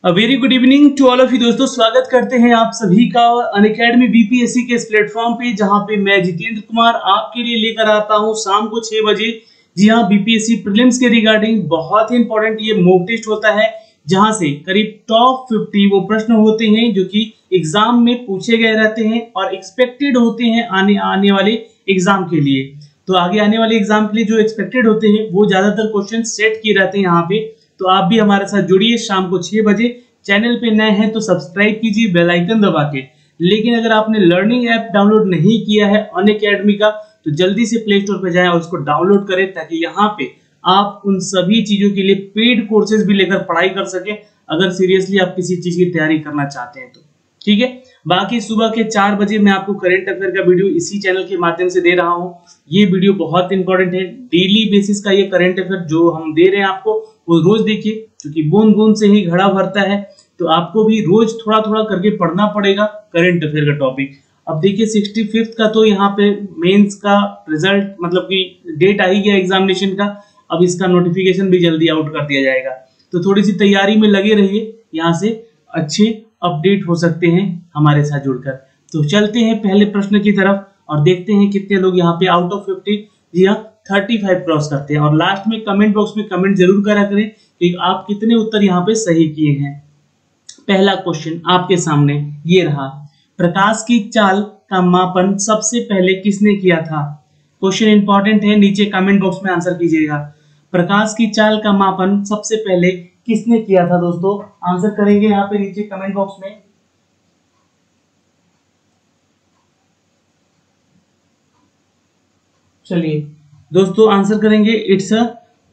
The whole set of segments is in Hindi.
Very good evening to all of you दोस्तों, स्वागत करते हैं आप सभी का अनअकैडमी बीपीएससी के इस प्लेटफॉर्म पे, जहां पे मैं जितेंद्र कुमार आपके लिए लेकर आता हूं शाम को 6 बजे। जी हां, बीपीएससी प्रीलिम्स के रिगार्डिंग बहुत ही इंपॉर्टेंट ये मॉक टेस्ट होता है, जहां से करीब टॉप 50 वो प्रश्न होते हैं जो कि एग्जाम में पूछे गए रहते हैं और एक्सपेक्टेड होते हैं आने वाले एग्जाम के लिए। तो आगे आने वाले एग्जाम के लिए जो एक्सपेक्टेड होते हैं वो ज्यादातर क्वेश्चन सेट किए रहते हैं यहाँ पे। तो आप भी हमारे साथ जुड़िए शाम को 6 बजे। चैनल पे नए हैं तो सब्सक्राइब कीजिए बेल आइकन दबा के। लेकिन अगर आपने लर्निंग ऐप डाउनलोड नहीं किया है अनअकैडमी का, तो जल्दी से प्ले स्टोर पे जाएं और उसको डाउनलोड करें, ताकि यहाँ पे आप उन सभी चीजों के लिए पेड कोर्सेज भी लेकर पढ़ाई कर सके, अगर सीरियसली आप किसी चीज की तैयारी करना चाहते हैं तो। ठीक है, बाकी सुबह के 4 बजे मैं आपको करंट अफेयर का वीडियो इसी चैनल के माध्यम से दे रहा हूँ। ये वीडियो बहुत इंपॉर्टेंट है, डेली बेसिस का ये करंट अफेयर जो हम दे रहे हैं आपको वो रोज देखिए, क्योंकि बूंद बूंद से ही घड़ा भरता है। तो आपको भी रोज थोड़ा थोड़ा करके पढ़ना पड़ेगा करंट अफेयर का टॉपिक। अब देखिए 65th का तो यहाँ पे मेंस का रिजल्ट मतलब कि डेट आ ही गया एग्जामिनेशन का। अब इसका नोटिफिकेशन भी जल्दी आउट कर दिया जाएगा, तो थोड़ी सी तैयारी में लगे रहिए, यहाँ से अच्छे अपडेट हो सकते हैं हमारे साथ जुड़कर। तो चलते हैं पहले प्रश्न की तरफ और देखते हैं कितने लोग यहाँ पे आउट ऑफ 50 जी हाँ 35 क्रॉस करते हैं। और लास्ट में कमेंट बॉक्स में कमेंट जरूर करा करें कि आप कितने उत्तर यहाँ पे सही किए हैं। पहला क्वेश्चन आपके सामने ये रहा, प्रकाश की चाल का मापन सबसे पहले किसने किया था? क्वेश्चन इंपॉर्टेंट है, नीचे कमेंट बॉक्स में आंसर कीजिएगा। प्रकाश की चाल का मापन सबसे पहले किसने किया था दोस्तों? आंसर करेंगे यहाँ पे नीचे कमेंट बॉक्स में। चलिए दोस्तों आंसर करेंगे, इट्स अ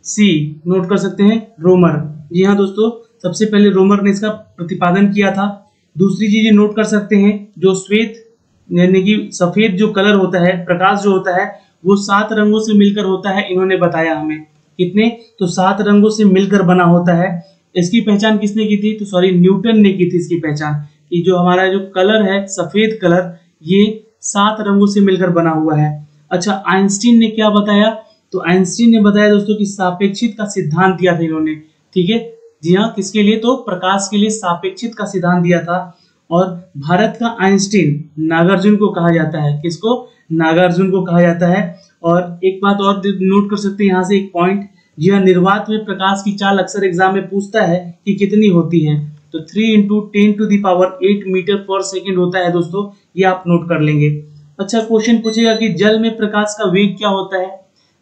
सी, नोट कर सकते हैं, रोमर। जी हाँ दोस्तों, सबसे पहले रोमर ने इसका प्रतिपादन किया था। दूसरी चीज नोट कर सकते हैं, जो श्वेत यानी कि सफेद जो कलर होता है, प्रकाश जो होता है वो 7 रंगों से मिलकर होता है। इन्होंने बताया हमें कितने, तो 7 रंगों से मिलकर बना होता है। इसकी पहचान किसने की थी? तो सॉरी, न्यूटन ने की थी इसकी पहचान, कि जो हमारा जो कलर है सफेद कलर, ये 7 रंगों से मिलकर बना हुआ है। अच्छा, आइंस्टीन ने क्या बताया? तो आइंस्टीन ने बताया दोस्तों कि सापेक्षित का सिद्धांत दिया था इन्होंने। ठीक है, जी हाँ, किसके लिए? तो प्रकाश के लिए सापेक्षित का सिद्धांत दिया था। और भारत का आइंस्टीन नागार्जुन को कहा जाता है। किसको? नागार्जुन को कहा जाता है। और एक बात और नोट कर सकते हैं यहाँ से एक पॉइंट, जी हाँ, निर्वात में प्रकाश की चाल अक्सर एग्जाम में पूछता है कि कितनी होती है, तो 3 × 10⁸ मीटर पर सेकेंड होता है दोस्तों, ये आप नोट कर लेंगे। अच्छा, क्वेश्चन पूछेगा कि जल में प्रकाश का वेग क्या होता है?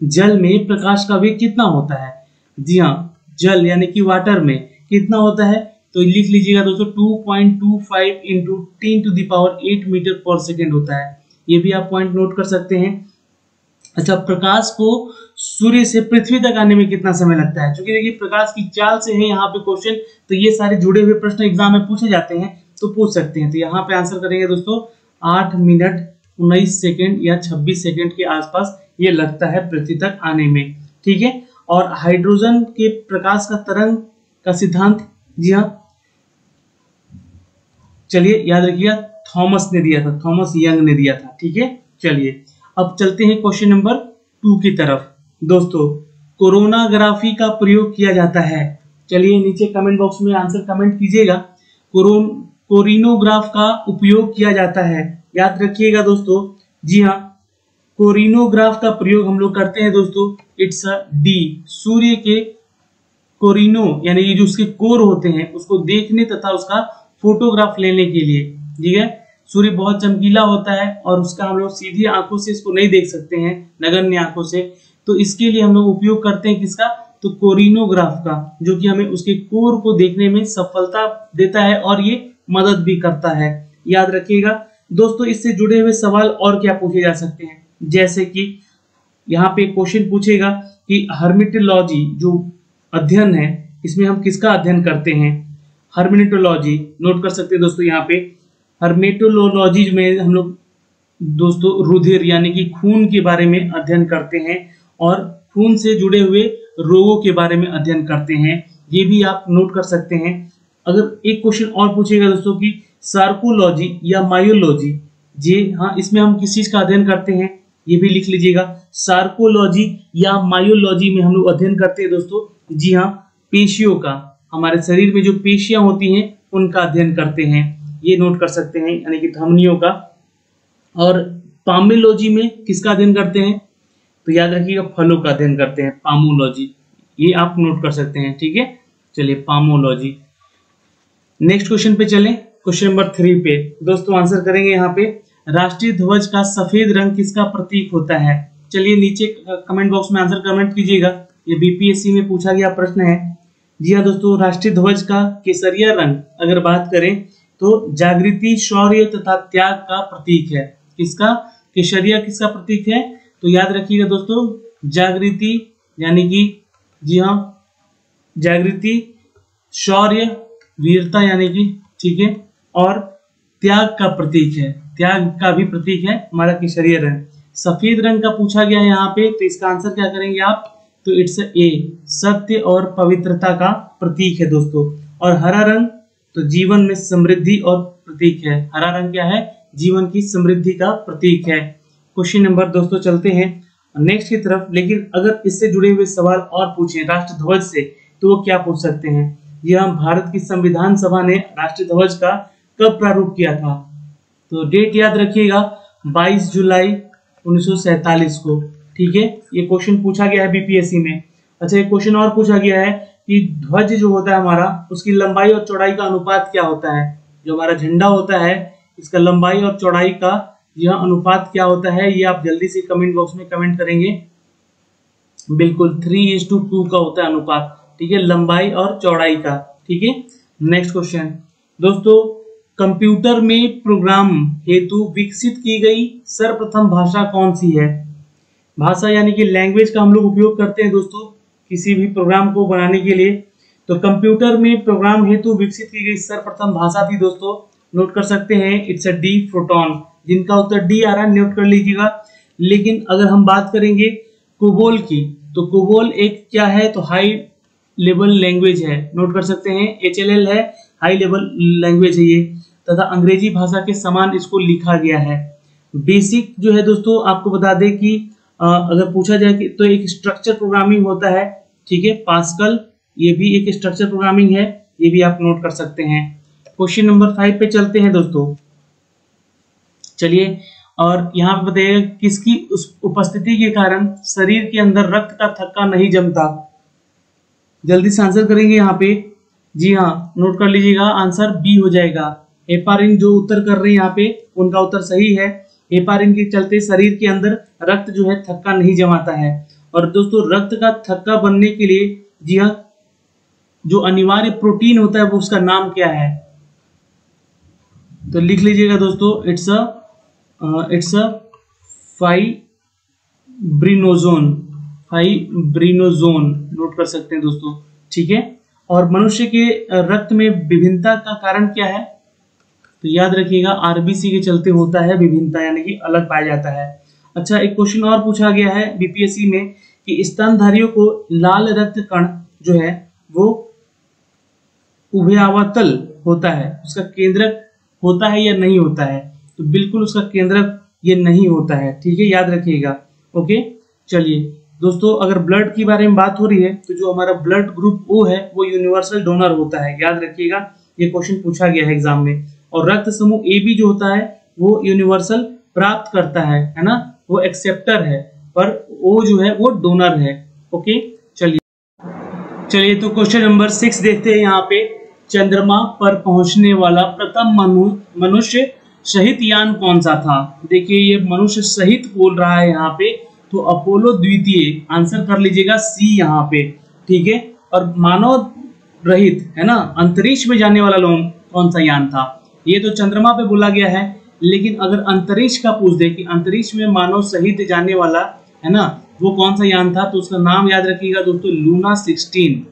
जल में प्रकाश का वेग कितना होता है? जी हाँ, जल यानी कि वाटर में कितना होता है? तो लिख लीजिएगा दोस्तों, 2.25 × 10⁸ मीटर पर सेकेंड होता है। ये भी आप पॉइंट नोट कर सकते हैं। अच्छा, प्रकाश को सूर्य से पृथ्वी तक आने में कितना समय लगता है? क्योंकि देखिए प्रकाश की चाल से है यहाँ पे क्वेश्चन, तो ये सारे जुड़े हुए प्रश्न एग्जाम में पूछे जाते हैं, तो पूछ सकते हैं। तो यहाँ पे आंसर करेंगे दोस्तों 8 मिनट 19 सेकेंड या 26 सेकेंड के आसपास ये लगता है पृथ्वी तक आने में। ठीक है, और हाइड्रोजन के प्रकाश का तरंग का सिद्धांत, जी हाँ, चलिए याद रखिएगा, थॉमस ने दिया था, थॉमस यंग ने दिया था। ठीक है, चलिए अब चलते हैं क्वेश्चन नंबर 2 की तरफ। दोस्तों, कोरोनाग्राफी का प्रयोग किया जाता है। चलिए नीचे कमेंट बॉक्स में आंसर कमेंट कीजिएगा। कोरिनोग्राफ का उपयोग किया जाता है, याद रखिएगा दोस्तों। जी हाँ, कोरिनोग्राफ का प्रयोग हम लोग करते हैं दोस्तों, इट्स अ डी, सूर्य के कोरिनो यानी ये जो उसके कोर होते हैं उसको देखने तथा उसका फोटोग्राफ लेने के लिए। ठीक है, सूर्य बहुत चमकीला होता है और उसका हम लोग सीधी आंखों से इसको नहीं देख सकते हैं, नगण्य आंखों से, तो इसके लिए हम लोग उपयोग करते हैं किसका? तो कोरिनोग्राफ का, जो कि हमें उसके कोर को देखने में सफलता देता है और ये मदद भी करता है। याद रखिएगा दोस्तों। इससे जुड़े हुए सवाल और क्या पूछे जा सकते हैं, जैसे कि यहाँ पे क्वेश्चन पूछेगा कि हर्मिटोलॉजी जो अध्ययन है, इसमें हम किसका अध्ययन करते हैं? हर्मिटोलॉजी नोट कर सकते हैं दोस्तों। यहाँ पे हर्मेटोलॉजी में हम लोग दोस्तों रुधिर यानी कि खून के बारे में अध्ययन करते हैं और खून से जुड़े हुए रोगों के बारे में अध्ययन करते हैं। ये भी आप नोट कर सकते हैं। अगर एक क्वेश्चन और पूछेगा दोस्तों कि सार्कोलॉजी या मायोलॉजी, जी हाँ, इसमें हम किस चीज का अध्ययन करते हैं, ये भी लिख लीजिएगा। सार्कोलॉजी या मायोलॉजी में हम लोग अध्ययन करते हैं दोस्तों, जी हाँ, पेशियों का। हमारे शरीर में जो पेशियां होती हैं उनका अध्ययन करते हैं, ये नोट कर सकते हैं, यानी कि धमनियों का। और पामेलॉजी में किसका अध्ययन करते हैं, तो याद रखिएगा फलों का अध्ययन करते हैं, पामोलॉजी, ये आप नोट कर सकते हैं। ठीक है, चलिए पामोलॉजी। नेक्स्ट क्वेश्चन पे चलें, क्वेश्चन नंबर 3 पे दोस्तों आंसर करेंगे यहाँ पे, राष्ट्रीय ध्वज का सफेद रंग किसका प्रतीक होता है। चलिए नीचे कमेंट बॉक्स में आंसर कमेंट कीजिएगा, ये बीपीएससी में पूछा गया प्रश्न है। जी हाँ दोस्तों, राष्ट्रीय ध्वज का केसरिया रंग अगर बात करें तो जागृति, शौर्य तथा त्याग का प्रतीक है। किसका, केसरिया किसका प्रतीक है, तो याद रखिएगा दोस्तों जागृति, यानी कि जी हाँ जागृति, शौर्य, वीरता यानी कि, ठीक है, और त्याग का प्रतीक है, त्याग का भी प्रतीक है हमारा केसरिया रंग। सफेद रंग का पूछा गया है यहाँ पे, तो इसका आंसर क्या करेंगे आप, तो इट्स ए, सत्य और पवित्रता का प्रतीक है दोस्तों। और हरा रंग तो जीवन में समृद्धि और प्रतीक है, हरा रंग क्या है, जीवन की समृद्धि का प्रतीक है। क्वेश्चन नंबर दोस्तों चलते हैं नेक्स्ट की तरफ, लेकिन अगर इससे जुड़े हुए सवाल और पूछें राष्ट्र ध्वज से तो वो क्या पूछ सकते हैं। यह भारत की संविधान सभा ने राष्ट्रीय ध्वज का कब प्रारूप किया था, तो डेट याद रखिएगा 22 जुलाई 1947 को। ठीक है, ये क्वेश्चन पूछा गया है बीपीएससी में। अच्छा, एक क्वेश्चन और पूछा गया है कि ध्वज जो होता है हमारा, उसकी लंबाई और चौड़ाई का अनुपात क्या होता है। जो हमारा झंडा होता है इसका लंबाई और चौड़ाई का यह अनुपात क्या होता है, ये आप जल्दी से कमेंट बॉक्स में कमेंट करेंगे। बिल्कुल 3:2 का होता है अनुपात। ठीक है, लंबाई और चौड़ाई का। ठीक है, नेक्स्ट क्वेश्चन दोस्तों, कंप्यूटर में प्रोग्राम हेतु विकसित की गई सर्वप्रथम भाषा कौन सी है। भाषा यानी कि लैंग्वेज का हम लोग उपयोग करते हैं दोस्तों किसी भी प्रोग्राम को बनाने के लिए। तो कंप्यूटर में प्रोग्राम हेतु विकसित की गई सर्वप्रथम भाषा थी दोस्तों, नोट कर सकते हैं, इट्स अ डी फोटोन। जिनका उत्तर डी आ रहा है नोट कर लीजिएगा। लेकिन अगर हम बात करेंगे कोबोल की, तो कोबोल एक क्या है, तो हाई लेवल लैंग्वेज है, नोट कर सकते हैं, HLL है, हाई लेवल लैंग्वेज है ये, तथा अंग्रेजी भाषा के समान इसको लिखा गया है। बेसिक जो है दोस्तों आपको बता दें कि अगर पूछा जाए कि तो एक स्ट्रक्चर प्रोग्रामिंग होता है। ठीक है, पास्कल ये भी एक स्ट्रक्चर प्रोग्रामिंग है, ये भी आप नोट कर सकते हैं। क्वेश्चन नंबर 5 पे चलते हैं दोस्तों, चलिए। और यहाँ पे बताइएगा किसकी उस उपस्थिति के कारण शरीर के अंदर रक्त का थक्का नहीं जमता। जल्दी से आंसर करेंगे यहाँ पे। जी हाँ, नोट कर लीजिएगा, आंसर बी हो जाएगा। हेपारिन जो उत्तर कर रहे हैं यहाँ पे उनका उत्तर सही है। हेपारिन के चलते शरीर के अंदर रक्त जो है थक्का नहीं जमाता है। और दोस्तों रक्त का थक्का बनने के लिए जी हाँ जो अनिवार्य प्रोटीन होता है वो उसका नाम क्या है, तो लिख लीजिएगा दोस्तों, इट्स अ फाइब्रिनोजोन, फाइब्रिनोजोन नोट कर सकते हैं दोस्तों। ठीक है, और मनुष्य के रक्त में विभिन्नता का कारण क्या है, तो याद रखिएगा आरबीसी के चलते होता है विभिन्नता, यानी कि अलग पाया जाता है। अच्छा, एक क्वेश्चन और पूछा गया है बीपीएससी में कि स्तनधारियों को लाल रक्त कण जो है वो उभयावतल होता है, उसका केंद्रक होता है या नहीं होता है, तो बिल्कुल उसका केंद्रक ये नहीं होता है। ठीक है, याद रखिएगा। ओके, चलिए दोस्तों, अगर ब्लड की बारे में बात हो रही है तो जो हमारा ब्लड ग्रुप ओ है वो यूनिवर्सल डोनर होता है, याद रखिएगा, ये क्वेश्चन पूछा गया है एग्जाम में। और रक्त समूह ए बी जो होता है वो यूनिवर्सल प्राप्त करता है ना, वो एक्सेप्टर है, पर ओ जो है वो डोनर है। ओके, चलिए तो क्वेश्चन नंबर 6 देखते हैं यहाँ पे। चंद्रमा पर पहुंचने वाला प्रथम मनुष्य सहित यान कौन सा था। देखिए ये मनुष्य सहित बोल रहा है यहाँ पे, तो अपोलो द्वितीय आंसर कर लीजिएगा सी यहाँ पे। ठीक है, और मानव रहित है ना अंतरिक्ष में जाने वाला कौन सा यान था, ये तो चंद्रमा पे बोला गया है। लेकिन अगर अंतरिक्ष का पूछ दे कि अंतरिक्ष में मानव सहित जाने वाला है ना वो कौन सा यान था, तो उसका नाम याद रखिएगा दोस्तों, लूना 16।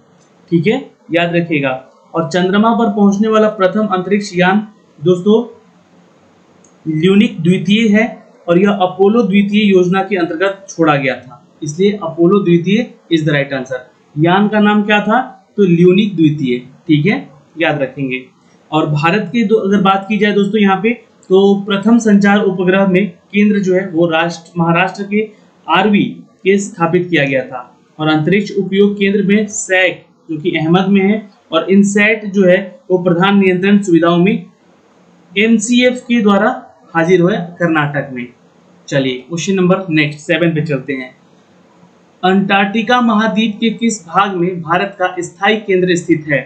ठीक है, याद रखिएगा। और चंद्रमा पर पहुंचने वाला प्रथम अंतरिक्ष यान दोस्तों ल्यूनिक द्वितीय है, और यह अपोलो द्वितीय योजना के अंतर्गत छोड़ा गया था, इसलिए अपोलो द्वितीय इज द राइट आंसर। यान का नाम क्या था, तो ल्यूनिक द्वितीय। ठीक है, याद रखेंगे। और भारत के अगर बात की जाए दोस्तों यहाँ पे, तो प्रथम संचार उपग्रह में केंद्र जो है वो महाराष्ट्र के आरवी के स्थापित किया गया था। और अंतरिक्ष उपयोग केंद्र में सैक जो कि अहमद में है और इनसैट जो है वो प्रधान नियंत्रण सुविधाओं में MCF के द्वारा हाजिर हुआ कर्नाटक में। चलिए क्वेश्चन नंबर नेक्स्ट 7 पे चलते हैं। अंटार्कटिका महाद्वीप के किस भाग में भारत का स्थायी केंद्र स्थित है?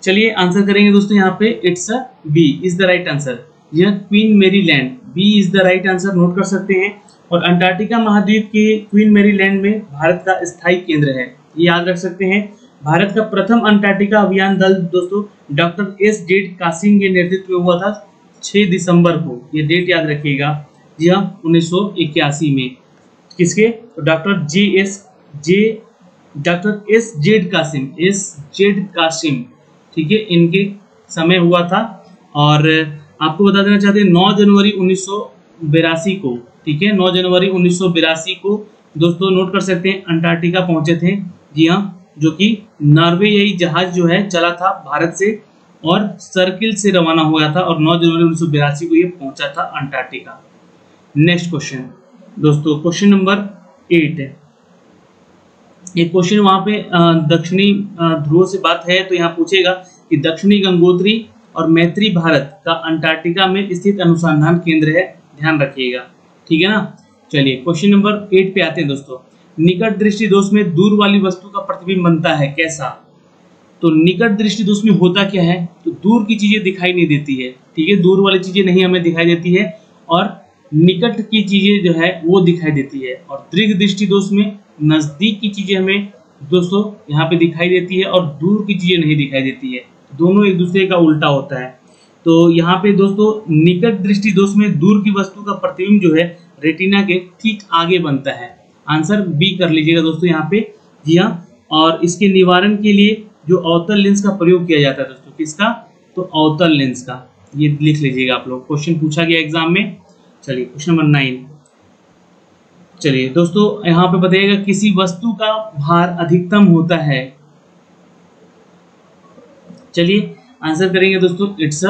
चलिए आंसर करेंगे दोस्तों यहाँ पे। It's B is the right answer. यह Queen Mary land, B is the right answer, note कर सकते हैं। और अंटार्कटिका महाद्वीप के क्वीन मैरी लैंड में भारत का स्थायी केंद्र है, ये याद रख सकते हैं। भारत का प्रथम अंटार्कटिका अभियान दल दोस्तों डॉक्टर S.Z. कासिम के नेतृत्व में हुआ था 6 दिसंबर को, ये डेट याद रखिएगा। जी हाँ, 1981 में। किसके? Doctor S.Z. कासिम, ठीक है, इनके समय हुआ था। और आपको बता देना चाहते हैं 9 जनवरी 1982 को, ठीक है, 9 जनवरी 1982 को दोस्तों नोट कर सकते हैं अंटार्कटिका पहुंचे थे। जी हाँ, जो कि नॉर्वेयाई जहाज जो है चला था भारत से और सर्किल से रवाना हुआ था और 9 जनवरी 1982 को ये पहुंचा था अंटार्कटिका। नेक्स्ट क्वेश्चन दोस्तों, क्वेश्चन नंबर 8 है। ये क्वेश्चन वहां पे दक्षिणी ध्रुव से बात है, तो यहाँ पूछेगा कि दक्षिणी गंगोत्री और मैत्री भारत का अंटार्कटिका में स्थित अनुसंधान केंद्र है, ध्यान रखिएगा, ठीक है ना। चलिए क्वेश्चन नंबर 8 पे आते हैं दोस्तों। निकट दृष्टि दोष में दूर वाली वस्तु का प्रतिबिंब बनता है, कैसा? तो निकट दृष्टि दोष में होता क्या है, तो दूर की चीजें दिखाई नहीं देती है, ठीक है, दूर वाली चीजें नहीं हमें दिखाई देती है और निकट की चीजें जो है वो दिखाई देती है। और दीर्घ दृष्टि दोष में नजदीक की चीजें हमें दोस्तों यहाँ पे दिखाई देती है और दूर की चीजें नहीं दिखाई देती है, दोनों एक दूसरे का उल्टा होता है। तो यहाँ पे दोस्तों निकट दृष्टि दोष में दूर की वस्तु का प्रतिबिंब जो है रेटिना के ठीक आगे बनता है। आंसर बी कर लीजिएगा दोस्तों यहाँ पे। जी हाँ, और इसके निवारण के लिए जो अवतल लेंस का प्रयोग किया जाता है दोस्तों, किसका? तो अवतल लेंस का, ये लिख लीजिएगा आप लोग, क्वेश्चन पूछा गया एग्जाम में। चलिए क्वेश्चन नंबर 9। चलिए दोस्तों यहाँ पे बताइएगा किसी वस्तु का भार अधिकतम होता है। चलिए आंसर करेंगे दोस्तों, इट्स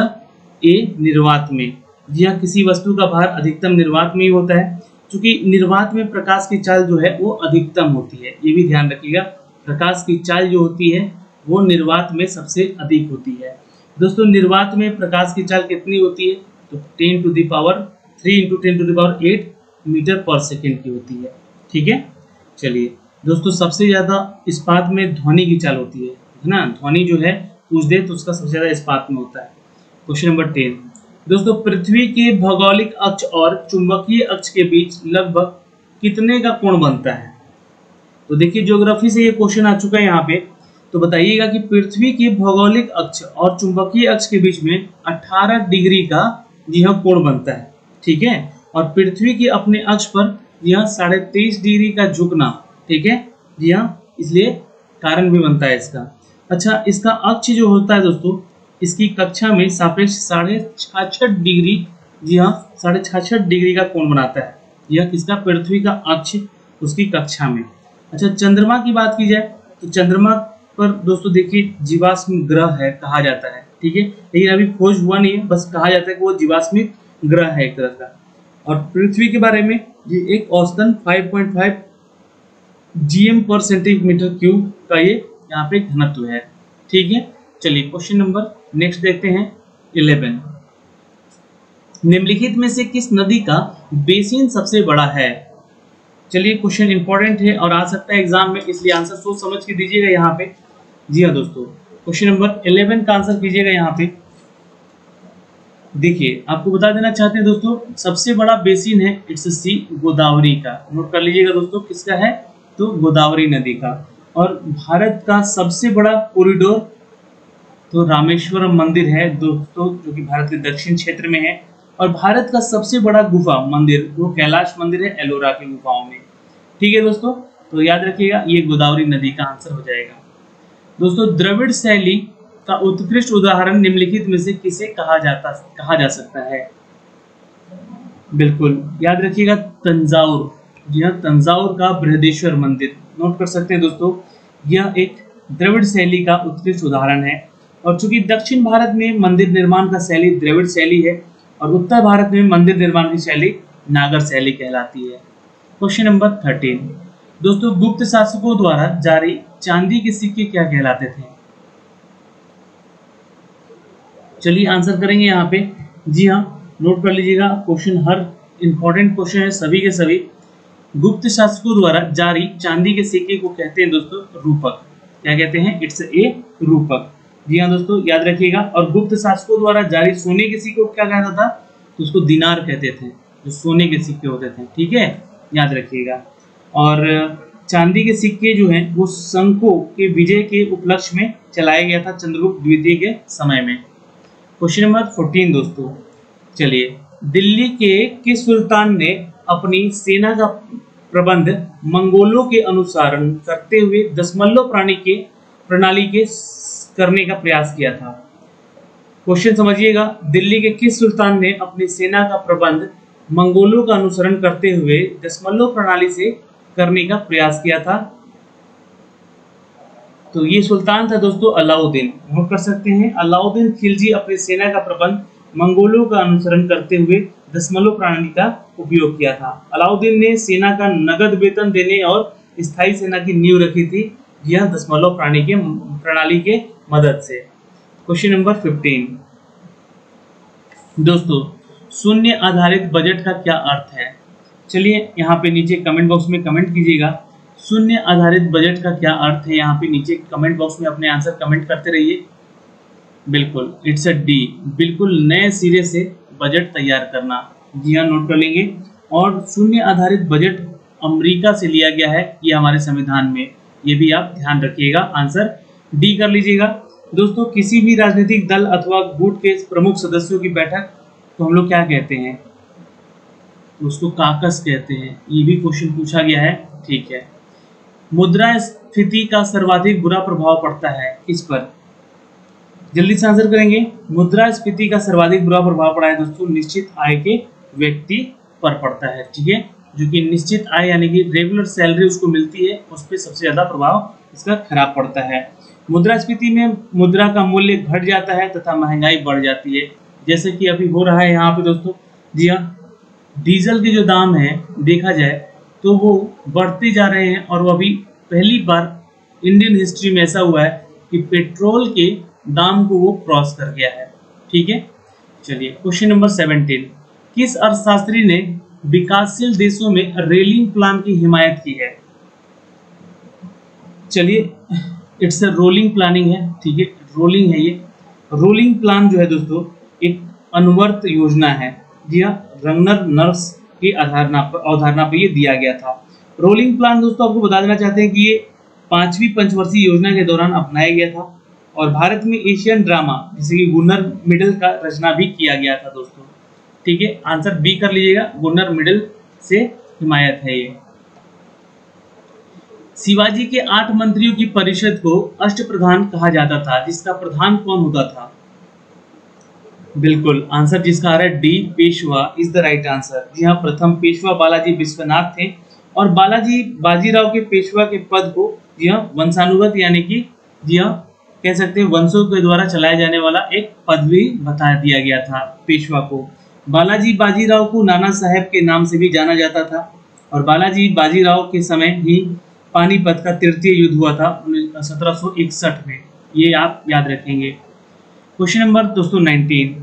ए निर्वात में। जी हाँ, किसी वस्तु का भार अधिकतम निर्वात में ही होता है, क्योंकि निर्वात में प्रकाश की चाल जो है वो अधिकतम होती है, ये भी ध्यान रखिएगा। प्रकाश की चाल जो होती है वो निर्वात में सबसे अधिक होती है। दोस्तों निर्वात में प्रकाश की चाल कितनी होती है? तो 10 to the power 3 into 10 to the power 8 metre पर सेकेंड की होती है, ठीक है। चलिए दोस्तों सबसे ज्यादा इस्पात में ध्वनि की चाल होती है ना, ध्वनि जो है पूछ दे तो उसका सबसे ज्यादा इस्पात में होता है। क्वेश्चन नंबर 10 दोस्तों, पृथ्वी के भौगोलिक अक्ष और चुंबकीय अक्ष के बीच लगभग कितने का कोण बनता है? तो देखिए ज्योग्राफी से ये क्वेश्चन आ चुका है यहाँ पे, तो बताइएगा कि पृथ्वी के भौगोलिक अक्ष और चुंबकीय अक्ष के बीच में 18 डिग्री का जी हाँ कोण बनता है, ठीक है। और पृथ्वी के अपने अक्ष पर जी हाँ 23.5 डिग्री का झुकना, ठीक है, जी हाँ, इसलिए कारण भी बनता है इसका। अच्छा, इसका अक्ष जो होता है दोस्तों, इसकी कक्षा में सापेक्ष 66.5 डिग्री, जी हाँ 66.5 डिग्री का कोण बनाता है। यह किसका? पृथ्वी का अक्ष उसकी कक्षा में। अच्छा, चंद्रमा की बात की जाए तो चंद्रमा पर दोस्तों देखिए जीवाश्म ग्रह है कहा जाता है, ठीक है, लेकिन अभी खोज हुआ नहीं है, बस कहा जाता है कि वो जीवाश्मिक ग्रह है एक तरह का। और पृथ्वी के बारे में ये एक औसतन 5.5 GM पर सेंटीमीटर क्यूब का ये यहाँ पे घनत्व है, ठीक है। चलिए क्वेश्चन नंबर नेक्स्ट देखते हैं 11। निम्नलिखित में से किस नदी का बेसिन सबसे बड़ा है? चलिए क्वेश्चन इंपॉर्टेंट है और आ सकता है एग्जाम में, इसलिए आंसर सोच समझ के दीजिएगा यहाँ पे। जी हाँ दोस्तों, क्वेश्चन नंबर 11 का आंसर कीजिएगा यहाँ पे। देखिए आपको बता देना चाहते हैं दोस्तों, सबसे बड़ा बेसिन है इट्स सी गोदावरी का, नोट कर लीजिएगा दोस्तों, किसका है? तो गोदावरी नदी का। और भारत का सबसे बड़ा कॉरिडोर तो रामेश्वरम मंदिर है दोस्तों, जो कि भारत के दक्षिण क्षेत्र में है। और भारत का सबसे बड़ा गुफा मंदिर वो कैलाश मंदिर है एलोरा की गुफाओं में, ठीक है दोस्तों। तो याद रखिएगा ये गोदावरी नदी का आंसर हो जाएगा। दोस्तों द्रविड़ शैली का उत्कृष्ट उदाहरण निम्नलिखित में से किसे कहा जा सकता है? बिल्कुल याद रखिएगा, तंजाउर। जी हाँ, तंजाउर का बृहदेश्वर मंदिर, नोट कर सकते हैं दोस्तों, यह एक द्रविड़ शैली का उत्कृष्ट उदाहरण है। और चूंकि दक्षिण भारत में मंदिर निर्माण का शैली द्रविड़ शैली है और उत्तर भारत में मंदिर निर्माण की शैली नागर शैली कहलाती है। क्वेश्चन नंबर 13 दोस्तों, गुप्त शासकों द्वारा जारी चांदी के सिक्के क्या कहलाते थे? चलिए आंसर करेंगे यहाँ पे। जी हाँ, नोट कर लीजिएगा, क्वेश्चन हर इंपॉर्टेंट क्वेश्चन है सभी के सभी। गुप्त शासकों द्वारा जारी चांदी के सिक्के को कहते हैं दोस्तों रूपक। क्या कहते हैं? इट्स ए रूपक। जी हाँ दोस्तों, याद रखिएगा। और गुप्त शासकों द्वारा जारी सोने के सिक्के को क्या कहता था? तो उसको दिनार कहते थे, जो सोने के सिक्के होते थे। ठीक है, याद रखिएगा। और चांदी के सिक्के जो हैं वो शंको के विजय के उपलक्ष्य में चलाया गया था चंद्रगुप्त द्वितीय के समय में। क्वेश्चन नंबर 14 दोस्तों, चलिए, दिल्ली के किस सुल्तान ने अपनी सेना का प्रबंध मंगोलों के अनुसरण करते हुए दशमलव प्रणाली के करने का प्रयास किया था? क्वेश्चन समझिएगा, दिल्ली के किस सुल्तान ने अपनी सेना का प्रबंध मंगोलों का अनुसरण करते हुए दशमलव प्रणाली से करने का प्रयास किया था? तो ये सुल्तान था दोस्तों अलाउद्दीन। नोट कर सकते हैं, अलाउद्दीन खिलजी अपनी सेना का प्रबंध मंगोलों का अनुसरण करते हुए दशमलव प्रणाली का उपयोग किया था। अलाउद्दीन ने सेना का नगद वेतन देने और स्थायी सेना की नींव रखी थी, यह दशमलव प्रणाली के मदद से। क्वेश्चन नंबर 15 दोस्तों, शून्य आधारित बजट का क्या अर्थ है? चलिए यहाँ पे नीचे कमेंट बॉक्स में कमेंट कीजिएगा, शून्य आधारित बजट का क्या अर्थ है? यहाँ पे नीचे कमेंट बॉक्स में अपने आंसर कमेंट करते रहिए। बिल्कुल, इट्स अ डी, बिल्कुल नए सिरे से बजट तैयार करना। जी हाँ, नोट कर लेंगे। और शून्य आधारित बजट अमेरिका से लिया गया है, ये हमारे संविधान में, ये भी आप ध्यान रखिएगा। आंसर डी कर लीजिएगा। दोस्तों, किसी भी राजनीतिक दल अथवा गुट के प्रमुख सदस्यों की बैठक तो हम लोग क्या कहते हैं? उसको काकस कहते हैं। ये भी क्वेश्चन पूछा गया है। ठीक है, मुद्रास्फीति का सर्वाधिक बुरा प्रभाव पड़ता है किस पर? जल्दी से आंसर करेंगे। मुद्रास्फीति का सर्वाधिक बुरा प्रभाव पड़ा है दोस्तों निश्चित आय के व्यक्ति पर पड़ता है। ठीक है, जो कि निश्चित आय यानी कि रेगुलर सैलरी उसको मिलती है, उस पर सबसे ज्यादा प्रभाव इसका खराब पड़ता है। मुद्रास्फीति में मुद्रा का मूल्य घट जाता है तथा महंगाई बढ़ जाती है, जैसे कि अभी हो रहा है यहाँ पे दोस्तों। जी हाँ, डीजल के जो दाम है देखा जाए तो वो बढ़ते जा रहे हैं, और वो अभी पहली बार इंडियन हिस्ट्री में ऐसा हुआ है कि पेट्रोल के दाम को वो क्रॉस कर गया है। ठीक है, चलिए क्वेश्चन नंबर 17, किस अर्थशास्त्री ने विकासशील देशों में रेलिंग प्लान की हिमायत की है? चलिए, इट्स अ रोलिंग प्लानिंग है। ठीक है, रोलिंग है ये। रोलिंग प्लान जो है दोस्तों एक अनुवर्त योजना है। जी हाँ, रंगनर नर्स की अवधारणा पर ये दिया गया था। रोलिंग प्लान दोस्तों आपको बता देना चाहते हैं कि ये 5वीं पंचवर्षीय योजना के दौरान अपनाया गया था, और भारत में एशियन ड्रामा जैसे कि गुन्नर मिडल का रचना भी किया गया था दोस्तों। ठीक है, आंसर बी कर लीजिएगा, गुन्नर मिडल से हिमायत है ये। शिवाजी के 8 मंत्रियों की परिषद को अष्टप्रधान कहा जाता था, जिसका प्रधान कौन होता था? बिल्कुल, आंसर जिसका आ रहा है D, Peshwa is the right answer. जी हाँ, प्रथम पेशवा बालाजी विश्वनाथ थे, और बालाजी बाजीराव के पेशवा के पद को जी हाँ वंशानुगत यानी कि जी हाँ कह सकते हैं वंशों के द्वारा चलाया जाने वाला एक पद भी बता दिया गया था पेशवा को। बालाजी बाजीराव को नाना साहेब के नाम से भी जाना जाता था, और बालाजी बाजीराव के समय ही पानीपत का तृतीय युद्ध हुआ था 1761 में, ये आप याद रखेंगे। क्वेश्चन नंबर दोस्तों 19,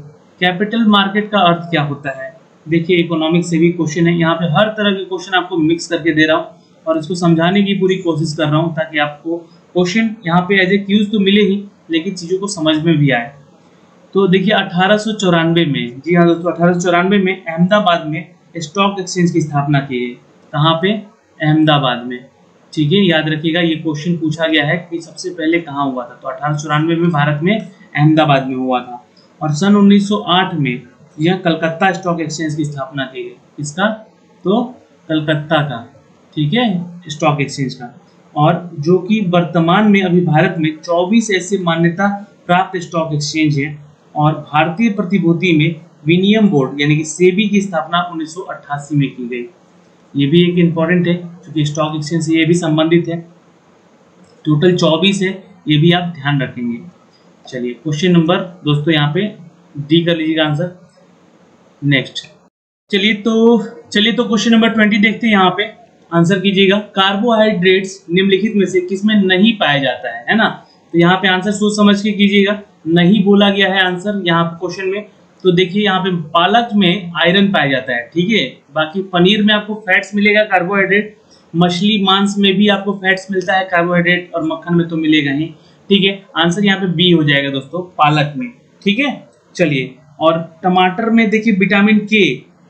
कैपिटल मार्केट का अर्थ क्या होता है? देखिए, इकोनॉमिक्स से भी क्वेश्चन है, यहाँ पे हर तरह के क्वेश्चन आपको मिक्स करके दे रहा हूँ, और इसको समझाने की पूरी कोशिश कर रहा हूँ ताकि आपको क्वेश्चन यहाँ पे एज ए क्यूज तो मिले ही, लेकिन चीज़ों को समझ में भी आए। तो देखिए 1894 में, जी हाँ दोस्तों 1894 में अहमदाबाद में स्टॉक एक्सचेंज की स्थापना की गई। कहाँ पे? अहमदाबाद में। ठीक है, याद रखिएगा, ये क्वेश्चन पूछा गया है कि सबसे पहले कहाँ हुआ था, तो 1894 में भारत में अहमदाबाद में हुआ था। और सन 1908 में यह कलकत्ता स्टॉक एक्सचेंज की स्थापना की गई। किसका? तो कलकत्ता का, ठीक है, स्टॉक एक्सचेंज का। और जो कि वर्तमान में अभी भारत में 24 ऐसे मान्यता प्राप्त स्टॉक एक्सचेंज हैं, और भारतीय प्रतिभूति में विनियम बोर्ड यानी कि सेबी की स्थापना 1988 में की गई। ये भी एक इम्पॉर्टेंट है क्योंकि स्टॉक एक्सचेंज से ये भी संबंधित है। टोटल 24 है, ये भी आप ध्यान रखेंगे। चलिए क्वेश्चन नंबर दोस्तों यहाँ पे डी कर लीजिएगा आंसर। नेक्स्ट चलिए तो क्वेश्चन नंबर 20 देखते हैं यहाँ पे। आंसर कीजिएगा। कार्बोहाइड्रेट्स निम्नलिखित में से किसमें नहीं पाया जाता है ना। तो यहाँ पे आंसर सोच समझ के कीजिएगा, नहीं बोला गया है आंसर यहाँ पे क्वेश्चन में। तो देखिए यहाँ पे पालक में आयरन पाया जाता है, ठीक है। बाकी पनीर में आपको फैट्स मिलेगा कार्बोहाइड्रेट, मछली मांस में भी आपको फैट्स मिलता है कार्बोहाइड्रेट, और मक्खन में तो मिलेगा ही, ठीक है। आंसर यहाँ पे बी हो जाएगा दोस्तों, पालक में, ठीक है। चलिए, और टमाटर में देखिए विटामिन के,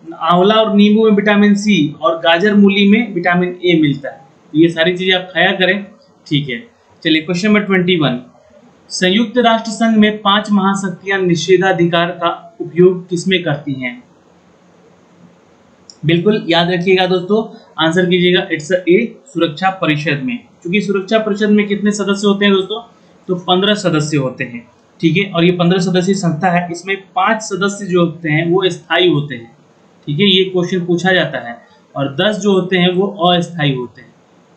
आंवला और नींबू में विटामिन सी, और गाजर मूली में विटामिन ए मिलता है। तो ये सारी चीजें आप खाया करें, ठीक है। चलिए क्वेश्चन नंबर 21, संयुक्त राष्ट्र संघ में 5 महाशक्तियां निषेधाधिकार का उपयोग किसमें करती हैं? बिल्कुल याद रखिएगा दोस्तों, आंसर कीजिएगा इट्स ए सुरक्षा परिषद में। क्योंकि सुरक्षा परिषद में कितने सदस्य होते हैं दोस्तों? तो 15 सदस्य होते हैं, ठीक है। और ये 15 सदस्यीय संस्था है, इसमें 5 सदस्य जो होते हैं वो स्थायी होते हैं, ठीक है। ये क्वेश्चन पूछा जाता है, और 10 जो होते हैं वो अस्थायी होते हैं,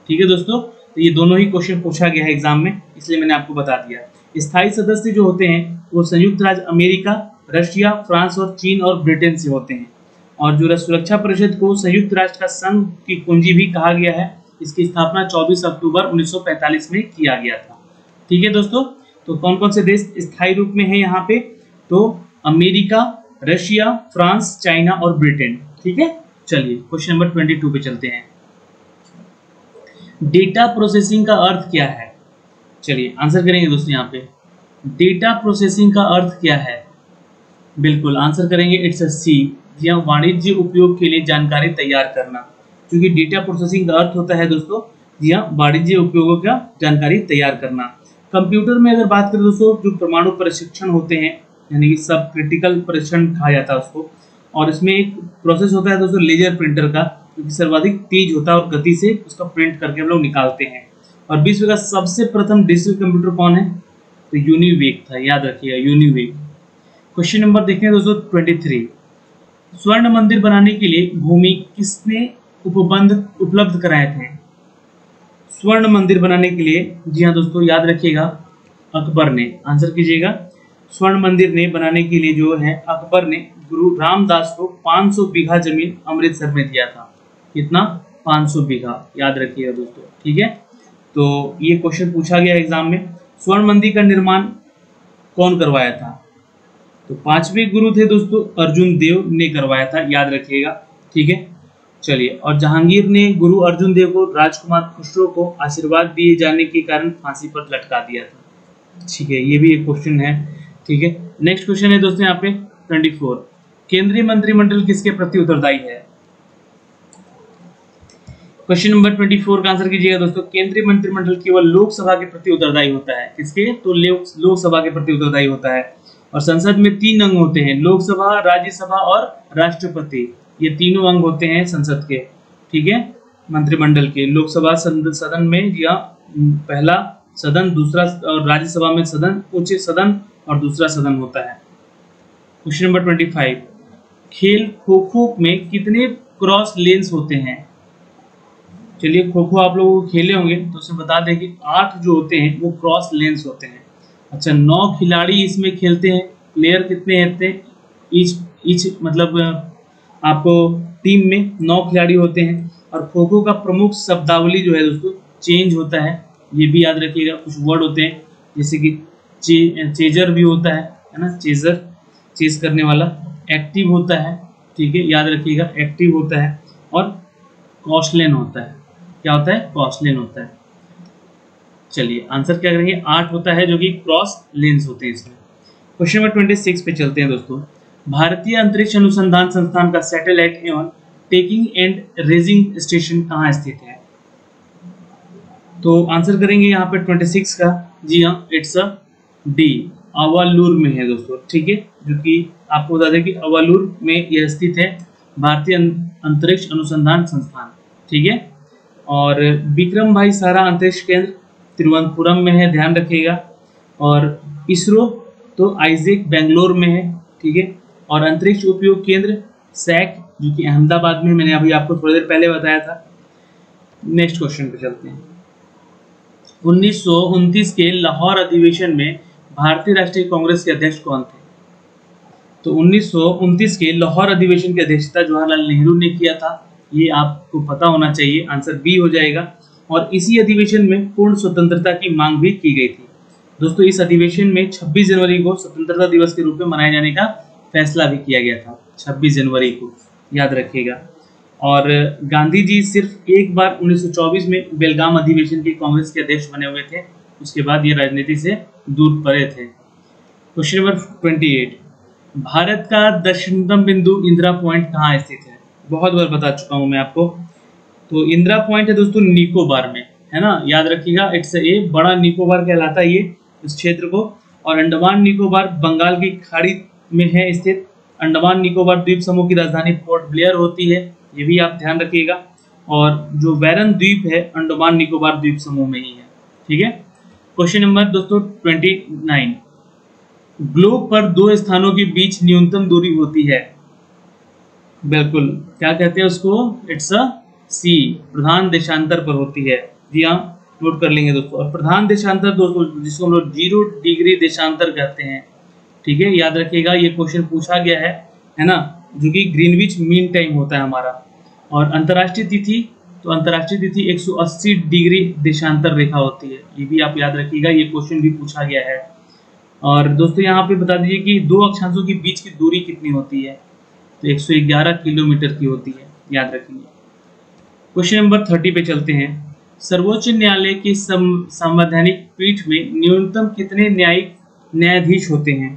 ठीक है दोस्तों। तो ये दोनों ही क्वेश्चन पूछा गया है एग्जाम में, इसलिए मैंने आपको बता दिया। स्थायी सदस्य जो होते हैं वो संयुक्त राज्य अमेरिका, रशिया, फ्रांस और चीन और ब्रिटेन से होते हैं। और जो सुरक्षा परिषद को संयुक्त राष्ट्र का संघ की कुंजी भी कहा गया है, इसकी स्थापना 24 अक्टूबर 1945 में किया गया था, ठीक है दोस्तों। तो कौन कौन से देश स्थायी रूप में है यहाँ पे? तो अमेरिका, रशिया, फ्रांस, चाइना और ब्रिटेन, ठीक है। चलिए क्वेश्चन नंबर 22 पे चलते हैं। डेटा प्रोसेसिंग का अर्थ क्या है? चलिए आंसर करेंगे दोस्तों यहाँ पे, डेटा प्रोसेसिंग का अर्थ क्या है? बिल्कुल आंसर करेंगे इट्स अ सी, या वाणिज्य उपयोग के लिए जानकारी तैयार करना। क्योंकि डेटा प्रोसेसिंग का अर्थ होता है दोस्तों, या वाणिज्य उपयोगों का जानकारी तैयार करना। कंप्यूटर में अगर बात करें दोस्तों, जो परमाणु परीक्षण होते हैं, यानी कि सब क्रिटिकल परीक्षण कहा जाता है उसको, और इसमें एक प्रोसेस होता है दोस्तों लेजर प्रिंटर का, क्योंकि सर्वाधिक तेज होता है और गति से उसका प्रिंट करके हम लोग निकालते हैं। और विश्व का सबसे प्रथम डिजिटल कंप्यूटर कौन है? तो यूनिवेक था, याद रखिएगा यूनिवेक। क्वेश्चन नंबर देखिए दोस्तों 23, स्वर्ण मंदिर बनाने के लिए भूमि किसने उपलब्ध कराए थे? स्वर्ण मंदिर बनाने के लिए, जी हाँ दोस्तों याद रखिएगा, अकबर ने। आंसर कीजिएगा, स्वर्ण मंदिर ने बनाने के लिए जो है अकबर ने गुरु रामदास को 500 बीघा जमीन अमृतसर में दिया था। कितना? 500 बीघा, याद रखिएगा दोस्तों, ठीक है। तो ये क्वेश्चन पूछा गया एग्जाम में। स्वर्ण मंदिर का निर्माण कौन करवाया था? तो 5वें गुरु थे दोस्तों, अर्जुन देव ने करवाया था, याद रखिएगा, ठीक है। चलिए, और जहांगीर ने गुरु अर्जुन देव को राजकुमार खुसरो को आशीर्वाद दिए जाने के कारण फांसी पर लटका दिया था, ठीक है। ये भी एक क्वेश्चन है, ठीक है। नेक्स्ट क्वेश्चन है दोस्तों यहाँ पे 24, केंद्रीय मंत्रिमंडल किसके प्रति उत्तरदायी है? क्वेश्चन नंबर 24 का आंसर कीजिएगा दोस्तों, केंद्रीय मंत्रिमंडल केवल लोकसभा के प्रति उत्तरदायी होता है। किसके? तो लोकसभा के प्रति उत्तरदायी होता है। और संसद में 3 अंग होते हैं, लोकसभा, राज्यसभा और राष्ट्रपति। ये तीनों अंग होते हैं संसद के, ठीक है, मंत्रिमंडल के। लोकसभा सदन में या पहला सदन, दूसरा, और राज्यसभा में सदन, उच्च सदन और दूसरा सदन होता है। क्वेश्चन नंबर 25, खेल खो खो में कितने क्रॉस लेंस होते हैं? चलिए, खो खो आप लोग खेले होंगे तो उसे बता दें कि 8 जो होते हैं वो क्रॉस लेंस होते हैं। अच्छा, 9 खिलाड़ी इसमें खेलते हैं। प्लेयर कितने होते हैं? ईच मतलब आपको टीम में 9 खिलाड़ी होते हैं। और खो खो का प्रमुख शब्दावली जो है दोस्तों चेंज होता है, ये भी याद रखिएगा। कुछ वर्ड होते हैं जैसे कि चेजर भी होता है ना, चेजर, चेस करने वाला। एक्टिव होता है, ठीक है, याद रखिएगा, एक्टिव होता है। और कॉस्टलेन होता है। क्या होता है? कॉस्टलेन होता है। चलिए आंसर क्या करेंगे? 8 होता है जो कि क्रॉस लेंस होते हैं इसमें। क्वेश्चन नंबर 26 पे चलते हैं दोस्तों। भारतीय अंतरिक्ष अनुसंधान संस्थान का सैटेलाइट एवं टेकिंग एंड रेजिंग स्टेशन कहाँ स्थित है? तो आंसर करेंगे यहाँ पे 26 का, जी हाँ, इट्स अ डी, अवालूर में है दोस्तों, ठीक है। जो कि आपको बता दें कि अवालूर में यह स्थित है, भारतीय अंतरिक्ष अनुसंधान संस्थान, ठीक है। और विक्रम भाई सारा अंतरिक्ष केंद्र तिरुवनंतपुरम में है, ध्यान रखिएगा। और इसरो तो आइजेक बेंगलोर में है, ठीक है। और अंतरिक्ष उपयोग केंद्र सैक जो कि अहमदाबाद में, मैंने अभी आपको थोड़ी देर पहले बताया था। नेक्स्ट क्वेश्चन पे चलते हैं। 1929 के लाहौर अधिवेशन में भारतीय राष्ट्रीय कांग्रेस के अध्यक्ष कौन थे? तो 1929 के लाहौर अधिवेशन की अध्यक्षता जवाहरलाल नेहरू ने किया था। ये आपको पता होना चाहिए, आंसर बी हो जाएगा। और इसी अधिवेशन में पूर्ण स्वतंत्रता की मांग भी की गई थी। दोस्तों इस अधिवेशन में 26 जनवरी को स्वतंत्रता दिवस के रूप में मनाए जाने का फैसला भी किया गया था, 26 जनवरी को, याद रखिएगा। और गांधी जी सिर्फ एक बार 1924 में बेलगाम अधिवेशन के कांग्रेस के अध्यक्ष बने हुए थे, उसके बाद ये राजनीति से दूर पड़े थे। क्वेश्चन नंबर 28, भारत का दक्षिणतम बिंदु इंदिरा पॉइंट कहाँ स्थित है? बहुत बार बता चुका हूं मैं आपको। तो इंदिरा पॉइंट है दोस्तों निकोबार में, है ना, याद रखिएगा। इट्स ए बड़ा निकोबार कहलाता है ये इस क्षेत्र को। और अंडमान निकोबार बंगाल की खाड़ी में है स्थित। अंडमान निकोबार द्वीप समूह की राजधानी पोर्ट ब्लेयर होती है, ये भी आप ध्यान रखिएगा। और जो वैरन द्वीप है अंडमान निकोबार द्वीप समूह में ही है, ठीक है। क्वेश्चन नंबर दोस्तों 29, ग्लोब पर दो स्थानों के बीच न्यूनतम दूरी होती है, बिल्कुल क्या कहते हैं उसको? इट्स अ सी, प्रधान देशांतर पर होती है। जी हाँ, नोट कर लेंगे दोस्तों। और प्रधान देशांतर दोस्तों जिसको हम लोग 0 डिग्री देशांतर कहते हैं, ठीक है, याद रखिएगा। ये क्वेश्चन पूछा गया है ना, जो कि ग्रीनविच मीन टाइम होता है हमारा। और अंतर्राष्ट्रीय तिथि, तो अंतर्राष्ट्रीय तिथि 180 डिग्री देशांतर रेखा होती है, ये भी आप याद रखिएगा, ये क्वेश्चन भी पूछा गया है। और दोस्तों यहाँ पे बता दीजिए कि दो अक्षांशों के बीच की दूरी कितनी होती है? तो 111 किलोमीटर की होती है, याद रखेंगे। क्वेश्चन नंबर 30 पे चलते हैं। सर्वोच्च न्यायालय की संवैधानिक पीठ में न्यूनतम कितने न्यायाधीश होते हैं?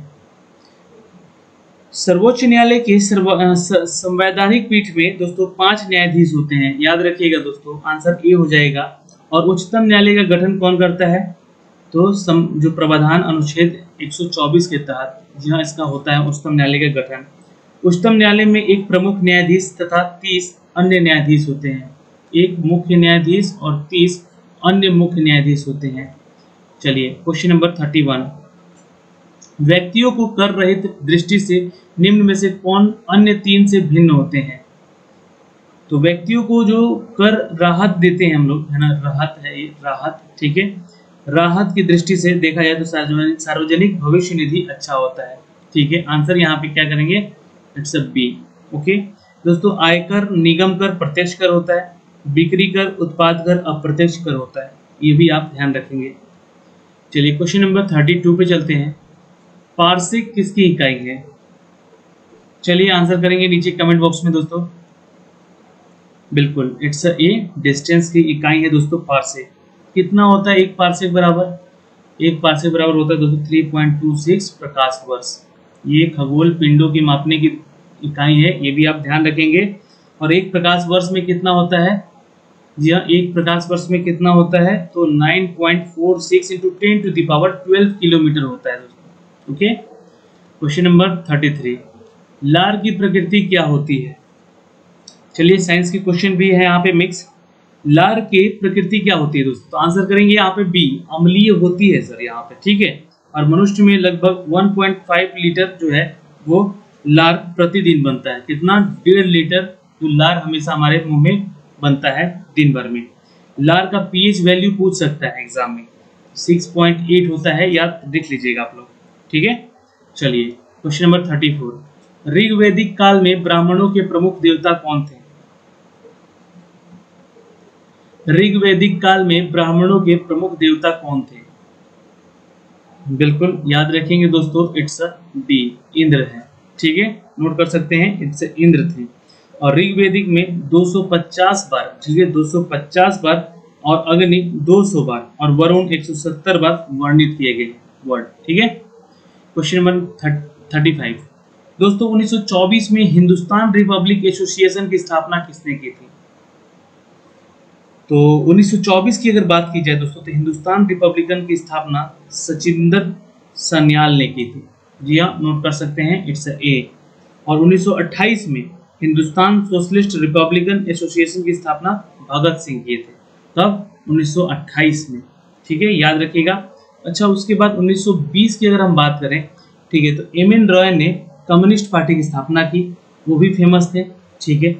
सर्वोच्च न्यायालय की संवैधानिक पीठ में दोस्तों 5 न्यायाधीश होते हैं, याद रखिएगा दोस्तों, आंसर ए हो जाएगा। और उच्चतम न्यायालय का गठन कौन करता है? तो जो प्रावधान अनुच्छेद 124 के तहत जहाँ इसका होता है उच्चतम न्यायालय का गठन। उच्चतम न्यायालय में एक प्रमुख न्यायाधीश तथा 30 अन्य न्यायाधीश होते हैं, एक मुख्य न्यायाधीश और 30 अन्य मुख्य न्यायाधीश होते हैं। चलिए क्वेश्चन नंबर 31, व्यक्तियों को कर रहित दृष्टि से निम्न में से कौन अन्य 3 से भिन्न होते हैं? तो व्यक्तियों को जो कर राहत देते हैं हम लोग, है ना, राहत है ये, राहत, ठीक है, राहत की दृष्टि से देखा जाए तो सार्वजनिक भविष्य निधि अच्छा होता है, ठीक है। आंसर यहाँ पे क्या करेंगे? It's a B, okay. दोस्तों आयकर निगम कर प्रत्यक्ष कर होता है, बिक्री कर उत्पाद कर अप्रत्यक्ष कर होता है, ये भी आप ध्यान रखेंगे। चलिए क्वेश्चन नंबर 32 पे चलते हैं। पारसेक किसकी इकाई है? चलिए आंसर करेंगे नीचे कमेंट बॉक्स में दोस्तों। बिल्कुल इट्स ए डिस्टेंस की इकाई है दोस्तों पारसेक। कितना होता है एक पारसेक बराबर? एक पारसेक बराबर होता है दोस्तों 3.26 प्रकाश वर्ष। ये खगोल पिंडों की मापने की इकाई है, ये भी आप ध्यान रखेंगे। और एक प्रकाश वर्ष में कितना होता है? जी हाँ, एक प्रकाश वर्ष में कितना होता है? तो 9.46 × 10⁻12 किलोमीटर होता है दोस्तों, ओके। क्वेश्चन नंबर 33, लार की प्रकृति क्या होती है? चलिए साइंस के क्वेश्चन भी है यहाँ पे मिक्स। लार की प्रकृति क्या होती है दोस्तों? तो आंसर करेंगे यहाँ पे बी, अम्लीय होती है सर यहाँ पे, ठीक है। और मनुष्य में लगभग 1.5 लीटर जो है वो लार प्रतिदिन बनता है। कितना? 1.5 लीटर जो लार हमेशा हमारे मुंह में बनता है दिन भर में। लार का पीएच वैल्यू पूछ सकता है एग्जाम में, 6.8 होता है, याद देख लीजिएगा आप लोग, ठीक है। चलिए क्वेश्चन नंबर 34, ऋग्वैदिक काल में ब्राह्मणों के प्रमुख देवता कौन थे? ऋग्वैदिक काल में ब्राह्मणों के प्रमुख देवता कौन थे? बिल्कुल याद रखेंगे दोस्तों, इट्स डी, इंद्र है, ठीक है, नोट कर सकते हैं, इट्स इंद्र थे। और ऋग्वैदिक में 250 बार, ठीक है, 250 बार, और अग्नि 200 बार, और वरुण 170 बार वर्णित किए गए वर्ड, ठीक है। क्वेश्चन नंबर 35, दोस्तों 1924 में हिंदुस्तान रिपब्लिक एसोसिएशन की स्थापना किसने की थी? तो 1924 की अगर बात की जाए दोस्तों तो हिंदुस्तान रिपब्लिकन की स्थापना सचिंदर सन्याल ने की थी। जी हाँ, नोट कर सकते हैं, इट्स ए। और 1928 में हिंदुस्तान सोशलिस्ट रिपब्लिकन एसोसिएशन की स्थापना भगत सिंह किए थे। तब 1928 में, ठीक है, याद रखिएगा। अच्छा, उसके बाद 1920 की अगर हम बात करें, ठीक है, तो एम.एन. रॉय ने कम्युनिस्ट पार्टी की स्थापना की, वो भी फेमस थे, ठीक है,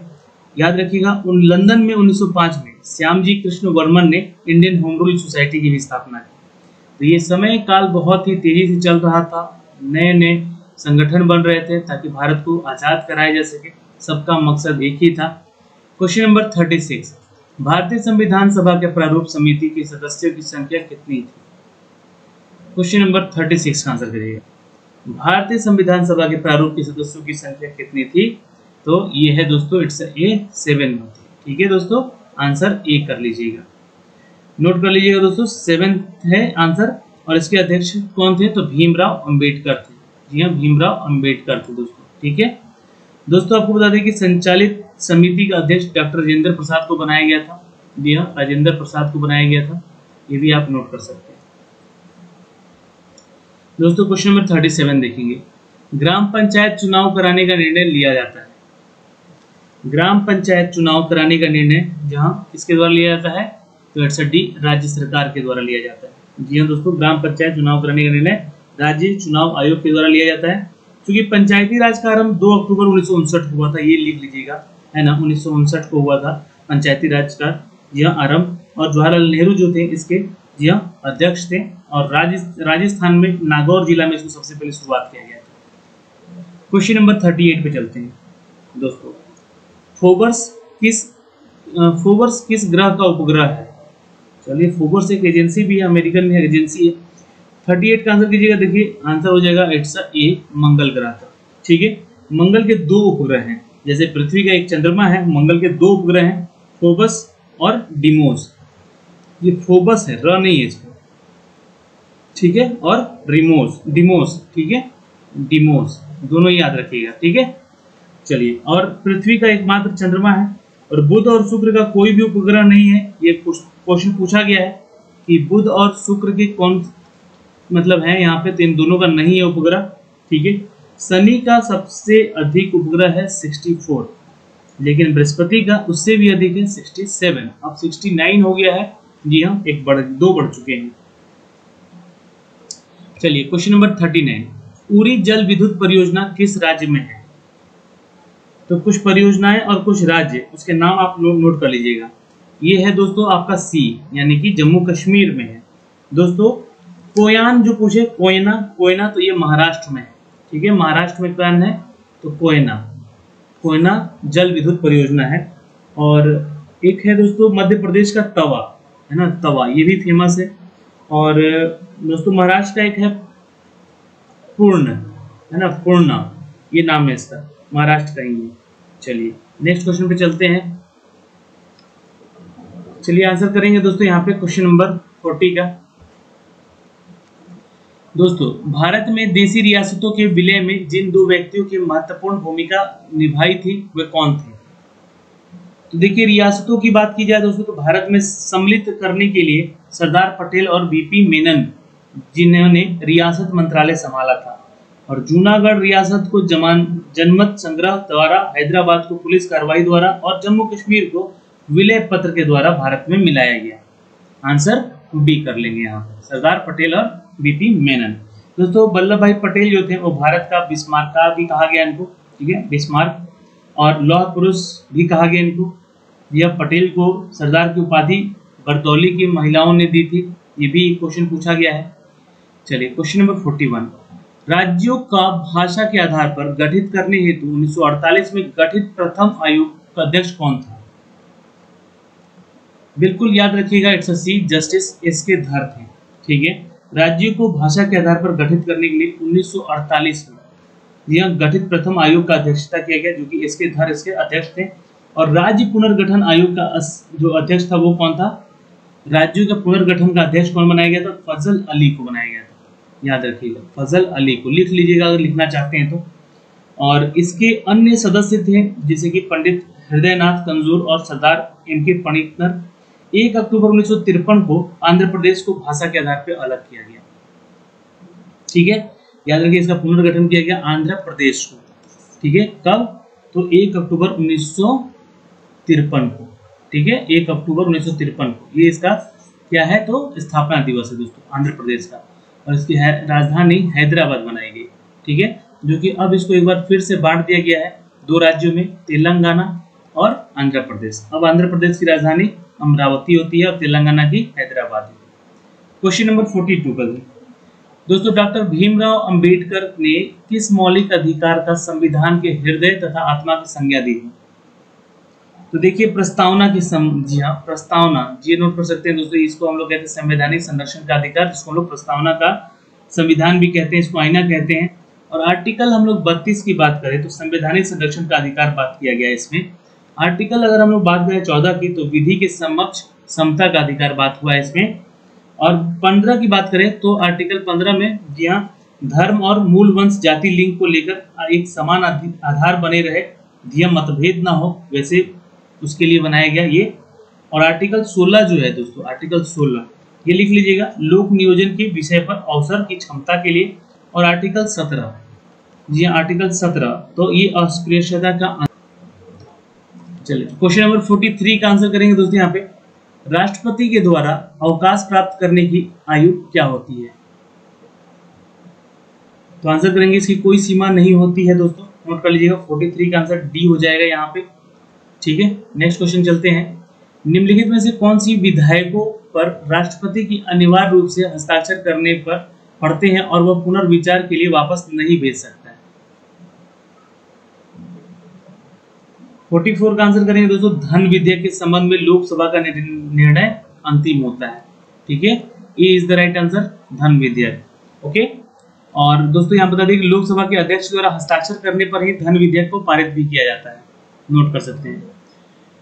याद रखिएगा। लंदन में 1905 में श्यामजी कृष्ण वर्मन ने इंडियन होम रूल सोसाइटी की भी स्थापना की। तो ये समय काल बहुत ही तेजी से चल रहा था, नए नए संगठन बन रहे थे ताकि भारत को आज़ाद कराया जा सके, सबका मकसद एक ही था। क्वेश्चन नंबर 36, भारतीय संविधान सभा के प्रारूप समिति के सदस्यों की संख्या कितनी थी? क्वेश्चन नंबर 36 का आंसर करिएगा। भारतीय संविधान सभा के प्रारूप के सदस्यों की संख्या कितनी थी? तो ये है दोस्तों, इट्स ए 7 थी। ठीक है दोस्तों, आंसर ए कर लीजिएगा, नोट कर लीजिएगा दोस्तों, 7 है आंसर। और इसके अध्यक्ष कौन थे? तो भीमराव अंबेडकर थे। जी हाँ, भीमराव अंबेडकर थे दोस्तों। ठीक है दोस्तों, आपको बता दें कि संचालित समिति का अध्यक्ष डॉक्टर राजेंद्र प्रसाद को बनाया गया था। जी हाँ, राजेंद्र प्रसाद को बनाया गया था, ये भी आप नोट कर सकते हैं दोस्तों। क्वेश्चन नंबर 37 देखेंगे, ग्राम पंचायत चुनाव कराने का निर्णय लिया जाता है। ग्राम पंचायत चुनाव कराने का निर्णय जहां किसके द्वारा लिया जाता है? तो इट्स डी, राज्य सरकार के द्वारा लिया जाता है। जी हाँ दोस्तों, ग्राम पंचायत चुनाव कराने का निर्णय राज्य चुनाव आयोग के द्वारा लिया जाता है। क्योंकि पंचायती राज का आरंभ 2 अक्टूबर 1959 को हुआ था, ये लिख लीजिएगा, है ना, 1959 को हुआ था पंचायती राज का यह आरंभ। और जवाहरलाल नेहरू जो थे इसके जी हाँ अध्यक्ष थे। और राजस्थान में नागौर जिला में इसको सबसे पहले शुरुआत किया गया था। क्वेश्चन नंबर 38 पे चलते हैं दोस्तों। फोबर्स किस ग्रह का उपग्रह है? चलिए, फोबर्स एक एजेंसी भी है, अमेरिकन एजेंसी है। 38 का आंसर कीजिएगा। देखिए आंसर हो जाएगा इट्स ए मंगल ग्रह का। ठीक है, मंगल के 2 उपग्रह हैं, जैसे पृथ्वी का एक चंद्रमा है, मंगल के 2 उपग्रह हैं, फोबस और डिमोस। ये फोबस है, र नहीं है इसको, ठीक है, और डिमोस, ठीक है, डिमोस, दोनों याद रखिएगा। ठीक है, चलिए, और पृथ्वी का एकमात्र चंद्रमा है। और बुध और शुक्र का कोई भी उपग्रह नहीं है। ये क्वेश्चन पूछा गया है कि बुध और शुक्र के कौन मतलब है यहाँ पे, तो इन दोनों का नहीं है उपग्रह। ठीक है, शनि का सबसे अधिक उपग्रह है 64, लेकिन बृहस्पति का उससे भी अधिक है 67, अब 69 हो गया है। जी हाँ, 2 बढ़ चुके हैं। चलिए, क्वेश्चन नंबर 39, उरी जल विद्युत परियोजना किस राज्य में है? तो कुछ परियोजनाएं और कुछ राज्य, उसके नाम आप नोट कर लीजिएगा। ये है दोस्तों आपका सी, यानी कि जम्मू कश्मीर में है। दोस्तों कोयान जो पूछे, कोयना तो ये महाराष्ट्र में है। ठीक है, महाराष्ट्र में कौन है? तो कोयना जल विद्युत परियोजना है। और एक है दोस्तों मध्य प्रदेश का तवा, है ना, तवा, ये भी फेमस है। और दोस्तों महाराष्ट्र का एक है पूर्ण, है ना, पूर्णा, ये नाम है इसका, महाराष्ट्र का ही है। चलिए नेक्स्ट क्वेश्चन पे चलते हैं। चलिए आंसर करेंगे दोस्तों यहाँ पे क्वेश्चन नंबर 40 का। दोस्तों भारत में देशी रियासतों के विलय में जिन 2 व्यक्तियों की महत्वपूर्ण भूमिका निभाई थी वे कौन थे? तो देखिए, रियासतों की बात की जाए दोस्तों तो भारत में सम्मिलित करने के लिए सरदार पटेल और वीपी मेनन, जिन्होंने रियासत मंत्रालय संभाला था। और जूनागढ़ रियासत को जनमत संग्रह द्वारा, हैदराबाद को पुलिस कार्रवाई द्वारा और जम्मू कश्मीर को विलय पत्र के द्वारा भारत में मिलाया गया। आंसर बी कर लेंगे यहाँ पे, सरदार पटेल और वीपी मेनन। दोस्तों वल्लभ भाई पटेल जो थे वो भारत का बिस्मार्क का भी कहा गया इनको। ठीक है, बिस्मार्क, और लौह पुरुष भी कहा गया इनको। यह पटेल को सरदार की उपाधि बरदौली की महिलाओं ने दी थी, ये भी क्वेश्चन पूछा गया है। चलिए क्वेश्चन नंबर 41, राज्यों का भाषा के आधार पर गठित करने हेतु 1948 में गठित प्रथम आयोग का अध्यक्ष कौन था? बिल्कुल याद रखिएगा, इट्स सी, जस्टिस एस.के. धर थे। ठीक है, राज्यों को भाषा के आधार पर गठित करने के लिए 1948 में यह गठित प्रथम आयोग का अध्यक्षता किया गया, जो कि एस.के. धर इसके अध्यक्ष थे। और राज्य पुनर्गठन आयोग का जो अध्यक्ष था वो कौन था? राज्यों का पुनर्गठन का अध्यक्ष कौन बनाया गया था? फजल अली को बनाया गया था, याद रखिएगा, फजल अली को लिख लीजिएगा अगर लिखना चाहते हैं तो। और इसके अन्य सदस्य थे जैसे कि पंडित हृदयनाथ कंजूर और सरदार एम.के. पणिक्कर। 1 अक्टूबर 1953 को आंध्र प्रदेश को भाषा के आधार पर अलग किया गया। ठीक है, याद रखिए, इसका पुनर्गठन किया गया आंध्र प्रदेश को। ठीक है, कब? तो 1 अक्टूबर 1953 को। ठीक है, 1 अक्टूबर 1953 को ये इसका क्या है? तो स्थापना दिवस है दोस्तों आंध्र प्रदेश का। और इसकी राजधानी हैदराबाद बनाई गई। ठीक है, जो कि अब इसको एक बार फिर से बांट दिया गया है 2 राज्यों में, तेलंगाना और आंध्र प्रदेश। अब आंध्र प्रदेश की राजधानी अमरावती होती है और तेलंगाना की हैदराबाद है। क्वेश्चन नंबर 42 पर दोस्तों, डॉक्टर भीमराव अंबेडकर ने किस मौलिक अधिकार का संविधान के हृदय तथा आत्मा की संज्ञा दी है? तो देखिए प्रस्तावना की जी हाँ प्रस्तावना, ये नोट कर सकते हैं दोस्तों। इसको हम लोग कहते हैं संवैधानिक संरक्षण का अधिकार, जिसको हम लोग प्रस्तावना का संविधान भी कहते हैं, इसको आईना कहते हैं। और आर्टिकल हम लोग 32 की बात करें तो संवैधानिक संरक्षण का अधिकार बात किया गया है इसमें। आर्टिकल अगर हम लोग बात करें 14 की तो विधि के समक्ष समता का अधिकार बात हुआ है इसमें। और 15 की बात करें तो आर्टिकल 15 में जी हाँ धर्म और मूल वंश जाति लिंग को लेकर एक समान आधार बने रहे, यह मतभेद ना हो, वैसे उसके लिए बनाया गया ये। और आर्टिकल 16 जो है दोस्तों, आर्टिकल 16 ये लिख लीजिएगा, लोक नियोजन के विषय पर अवसर की क्षमता के लिए। और आर्टिकल 17 जी आर्टिकल 17 तो ये अस्पृश्यता का। चलिए क्वेश्चन नंबर 43 का आंसर करेंगे दोस्तों। यहाँ पे राष्ट्रपति के द्वारा अवकाश प्राप्त करने की आयु क्या होती है? तो आंसर करेंगे इसकी कोई सीमा नहीं होती है दोस्तों, नोट कर लीजिएगा। 43 का आंसर डी हो जाएगा यहाँ पे, ठीक है। नेक्स्ट क्वेश्चन चलते हैं। निम्नलिखित में से कौन सी विधायकों पर राष्ट्रपति की अनिवार्य रूप से हस्ताक्षर करने पर पढ़ते हैं और वह पुनर्विचार के लिए वापस नहीं भेज सकता है? 44 का आंसर करेंगे दोस्तों। धन विधेयक के संबंध में लोकसभा का निर्णय अंतिम होता है, ठीक है। ए इज द राइट आंसर, धन विधेयक, ओके। और दोस्तों यहाँ बता दें कि लोकसभा के अध्यक्ष द्वारा हस्ताक्षर करने पर ही धन विधेयक को पारित भी किया जाता है, नोट कर सकते हैं।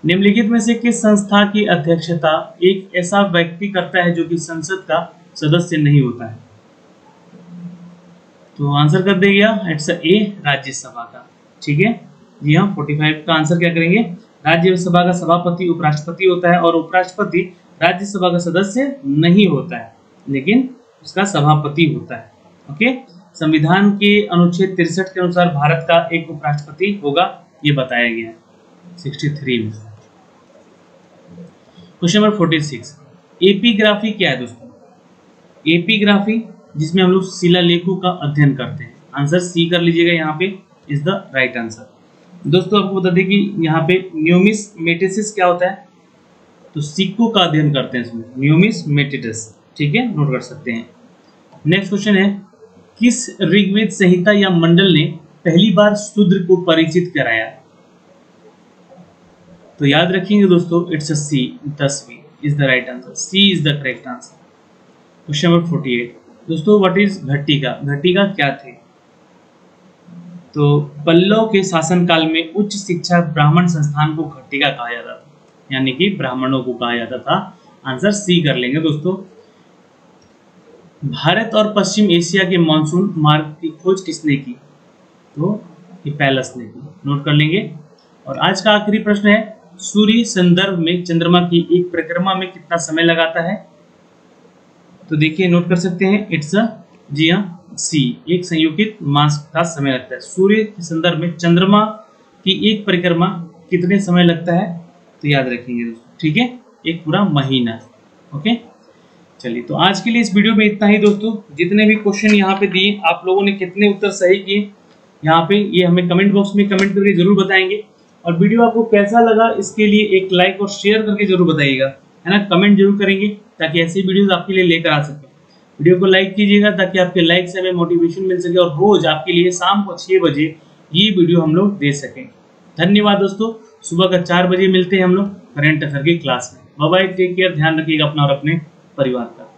निम्नलिखित में से किस संस्था की अध्यक्षता एक ऐसा व्यक्ति करता है जो कि संसद का सदस्य नहीं होता है? तो आंसर कर देगा इट्स ए राज्यसभा का, ठीक है जी हाँ। 45 का आंसर क्या करेंगे? राज्यसभा का सभापति उपराष्ट्रपति होता है और उपराष्ट्रपति राज्यसभा का सदस्य नहीं होता है, लेकिन उसका सभापति होता है, ओके। संविधान के अनुच्छेद 63 के अनुसार भारत का एक उपराष्ट्रपति होगा, ये बताया गया है 63 में। क्वेश्चन नंबर 46, एपीग्राफी क्या है दोस्तों? एपीग्राफी जिसमें हम लोग शिलालेखों का अध्ययन करते हैं, आंसर सी कर लीजिएगा, यहाँ पे इज द राइट आंसर। दोस्तों आपको बता दें कि यहाँ पे न्यूमिसमेटिसिस क्या होता है? तो सिक्कों का अध्ययन करते हैं इसमें, न्यूमिसमेटिसिस, ठीक है, नोट कर सकते हैं। नेक्स्ट क्वेश्चन है, किस ऋग्वेद संहिता या मंडल ने पहली बार शूद्र को परिचित कराया? तो याद रखेंगे दोस्तों इट्स सी, 10वीं is the right answer, C is the correct answer. Question number 48 दोस्तों, व्हाट इज घटिका? घटिका क्या थे? तो पल्लव के शासनकाल में उच्च शिक्षा ब्राह्मण संस्थान को घटिका कहा जाता था, यानी कि ब्राह्मणों को कहा जाता था, आंसर सी कर लेंगे दोस्तों। भारत और पश्चिम एशिया के मानसून मार्ग की खोज किसने की? तो हिप्पैलस ने की, नोट कर लेंगे। और आज का आखिरी प्रश्न है, सूर्य संदर्भ में चंद्रमा की एक परिक्रमा में कितना समय लगाता है? तो देखिए नोट कर सकते हैं इट्स जी हाँ सी, एक संयुगित मास का समय लगता है। सूर्य के संदर्भ में चंद्रमा की एक परिक्रमा कितने समय लगता है? तो याद रखेंगे दोस्तों, ठीक है, एक पूरा महीना, ओके। चलिए तो आज के लिए इस वीडियो में इतना ही दोस्तों। जितने भी क्वेश्चन यहाँ पे दिए आप लोगों ने कितने उत्तर सही किए यहाँ पे ये हमें कमेंट बॉक्स में कमेंट करके जरूर बताएंगे। और वीडियो आपको कैसा लगा इसके लिए एक लाइक और शेयर करके जरूर बताइएगा, है ना, कमेंट जरूर करेंगे ताकि ऐसी वीडियोस आपके लिए लेकर आ सके। वीडियो को लाइक कीजिएगा ताकि आपके लाइक से हमें मोटिवेशन मिल सके और रोज आपके लिए शाम को 6 बजे ये वीडियो हम लोग दे सकें। धन्यवाद दोस्तों। सुबह का 4 बजे मिलते हैं हम लोग करंट अफेयर की क्लास में। बाय बाय, टेक केयर, ध्यान रखिएगा अपना और अपने परिवार का।